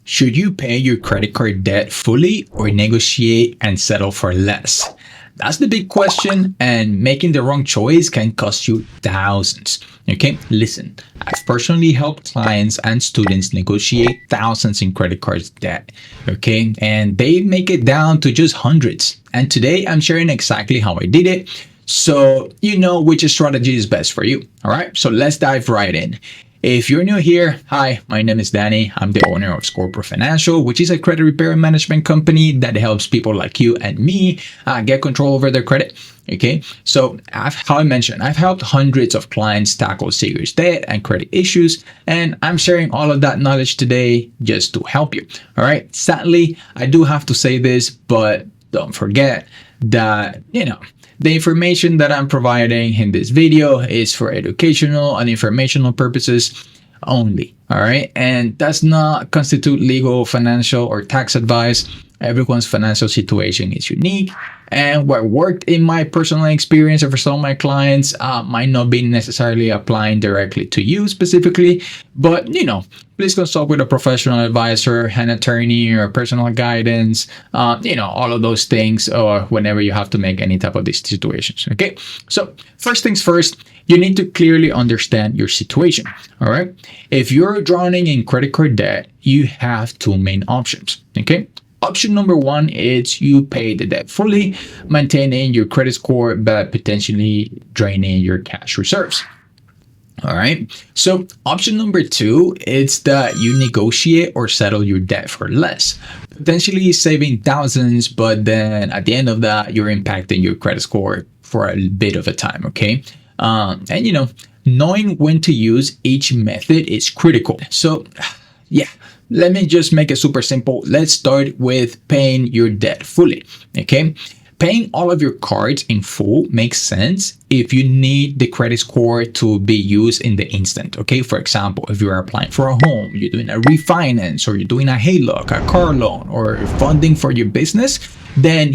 Should you pay your credit card debt fully or negotiate and settle for less? That's the big question, and making the wrong choice can cost you thousands. Okay, listen, I've personally helped clients and students negotiate thousands in credit cards debt. Okay, and they make it down to just hundreds. And today I'm sharing exactly how I did it, so you know which strategy is best for you. All right, so let's dive right in. If you're new here, hi, my name is Danny. I'm the owner of Scorpio Financial, which is a credit repair and management company that helps people like you and me get control over their credit. Okay, so how I mentioned, I've helped hundreds of clients tackle serious debt and credit issues, and I'm sharing all of that knowledge today just to help you. All right, sadly, I do have to say this, but don't forget that, the information that I'm providing in this video is for educational and informational purposes only. All right. And does not constitute legal, financial, or tax advice. Everyone's financial situation is unique. And what worked in my personal experience or for some of my clients might not be necessarily applying directly to you specifically. But, please consult with a professional advisor, an attorney, or personal guidance, all of those things, or whenever you have to make any type of these situations. Okay. So first things first, you need to clearly understand your situation. All right. If you're drowning in credit card debt, you have two main options. Okay. Option number one is you pay the debt fully, maintaining your credit score, but potentially draining your cash reserves. All right. So option number two is that you negotiate or settle your debt for less, potentially saving thousands, but then at the end of that, you're impacting your credit score for a bit of a time. Okay. Knowing when to use each method is critical. So, yeah. Let me just make it super simple. Let's start with paying your debt fully. Okay. Paying all of your cards in full makes sense if you need the credit score to be used in the instant. Okay. For example, if you're applying for a home, you're doing a refinance, or you're doing a HELOC, a car loan, or funding for your business, then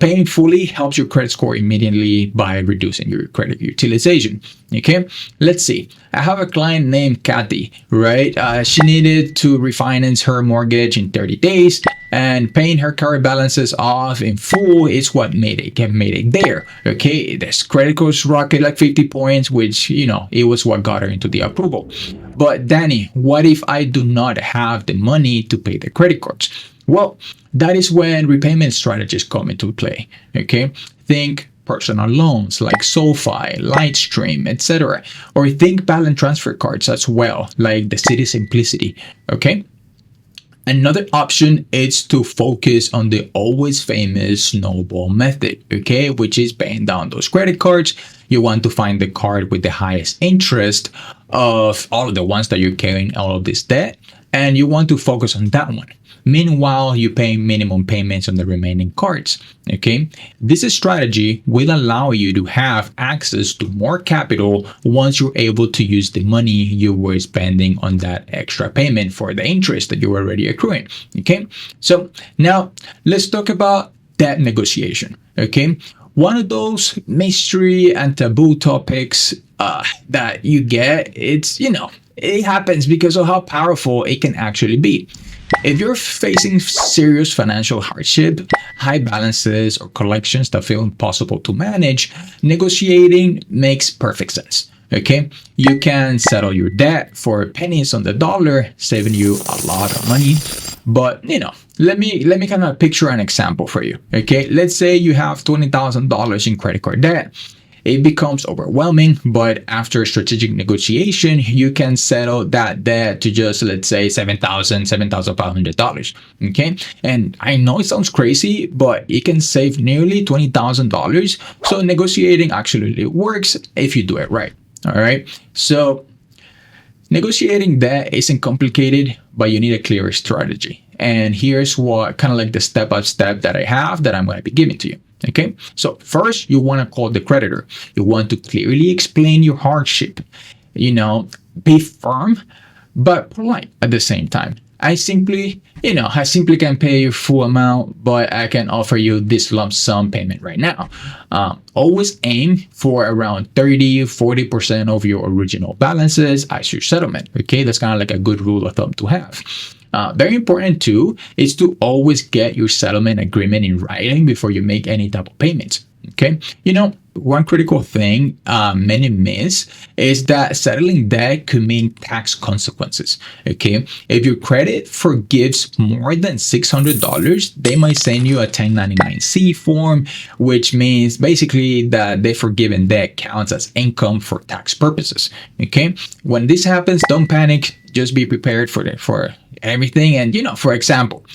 paying fully helps your credit score immediately by reducing your credit utilization. Okay, let's see. I have a client named Kathy, right? She needed to refinance her mortgage in 30 days, and paying her card balances off in full is what made it there. Okay, this credit goes rocket like 50 points, which, it was what got her into the approval. But Danny, what if I do not have the money to pay the credit cards? Well, that is when repayment strategies come into play. Okay, think personal loans like SoFi, Lightstream, etc. Or think balance transfer cards as well, like the Citi Simplicity. Okay. Another option is to focus on the always famous snowball method, okay, which is paying down those credit cards. You want to find the card with the highest interest of all of the ones that you're carrying all of this debt, and you want to focus on that one. Meanwhile, you pay minimum payments on the remaining cards. Okay, this strategy will allow you to have access to more capital once you're able to use the money you were spending on that extra payment for the interest that you were already accruing. Okay, so now let's talk about debt negotiation. Okay, one of those mystery and taboo topics that you get, it happens because of how powerful it can actually be. If you're facing serious financial hardship, high balances, or collections that feel impossible to manage, negotiating makes perfect sense. Okay, you can settle your debt for pennies on the dollar, saving you a lot of money. But let me kind of picture an example for you. Okay, let's say you have $20,000 in credit card debt. It becomes overwhelming, but after strategic negotiation, you can settle that debt to just, let's say, $7,500. Okay. And I know it sounds crazy, but it can save nearly $20,000. So negotiating actually works if you do it right. All right. So negotiating debt isn't complicated, but you need a clear strategy. And here's what kind of like the step-by-step that I have that I'm going to be giving to you. Okay, so first you want to call the creditor. You want to clearly explain your hardship. Be firm but polite at the same time. I simply can pay you full amount, but I can offer you this lump sum payment right now. Always aim for around 30-40% of your original balances as your settlement. Okay, that's kind of like a good rule of thumb to have. Very important too is to always get your settlement agreement in writing before you make any type of payments. Okay, one critical thing many miss is that settling debt could mean tax consequences. Okay, if your credit forgives more than $600, they might send you a 1099-C form, which means basically that the forgiven debt counts as income for tax purposes. Okay, when this happens, don't panic. Just be prepared for everything. And for example,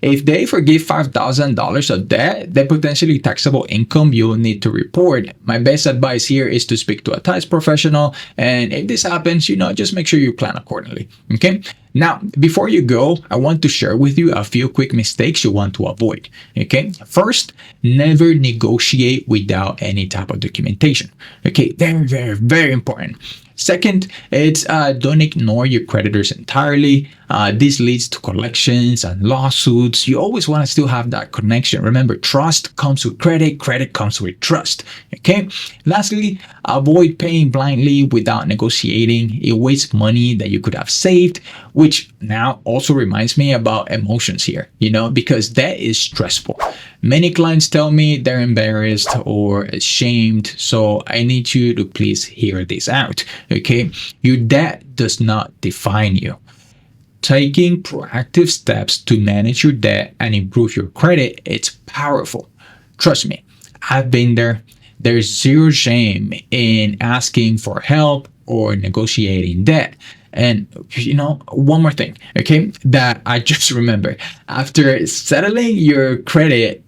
if they forgive $5,000 of debt, the potentially taxable income you will need to report. My best advice here is to speak to a tax professional. And if this happens, just make sure you plan accordingly. Okay. Now, before you go, I want to share with you a few quick mistakes you want to avoid. Okay. First, never negotiate without any type of documentation. Okay. Very, very, very important. Second, it's don't ignore your creditors entirely. This leads to collections and lawsuits. You always want to still have that connection. Remember, trust comes with credit, credit comes with trust. Okay. Lastly, avoid paying blindly without negotiating. It wastes money that you could have saved, which now also reminds me about emotions here, because that is stressful. Many clients tell me they're embarrassed or ashamed, so I need you to please hear this out. Okay, your debt does not define you. Taking proactive steps to manage your debt and improve your credit, it's powerful. Trust me, I've been there. There's zero shame in asking for help or negotiating debt. And one more thing, okay, that I just remembered. After settling your credit,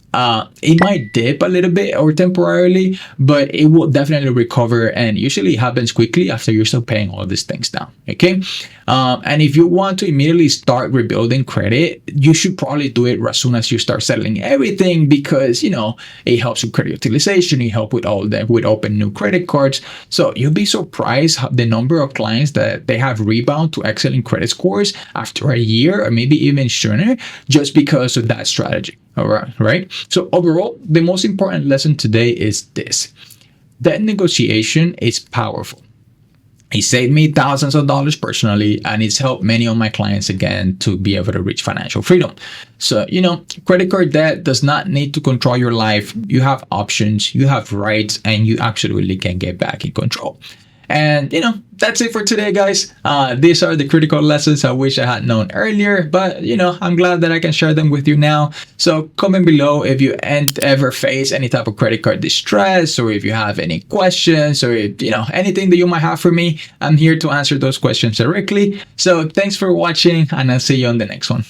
it might dip a little bit or temporarily, but it will definitely recover, and usually it happens quickly after you're still paying all these things down. Okay. And if you want to immediately start rebuilding credit, you should probably do it as soon as you start settling everything, because it helps with credit utilization. It helps with with open new credit cards. So you'll be surprised the number of clients that they have rebound to excellent credit scores after a year or maybe even sooner, just because of that strategy. All right. So overall, the most important lesson today is this: debt negotiation is powerful. It saved me thousands of dollars personally, and it's helped many of my clients again to be able to reach financial freedom. So, credit card debt does not need to control your life. You have options, you have rights, and you absolutely can get back in control. And, that's it for today, guys. These are the critical lessons I wish I had known earlier, but, I'm glad that I can share them with you now. So comment below if you ever face any type of credit card distress, or if you have any questions, or, anything that you might have for me. I'm here to answer those questions directly. So thanks for watching, and I'll see you on the next one.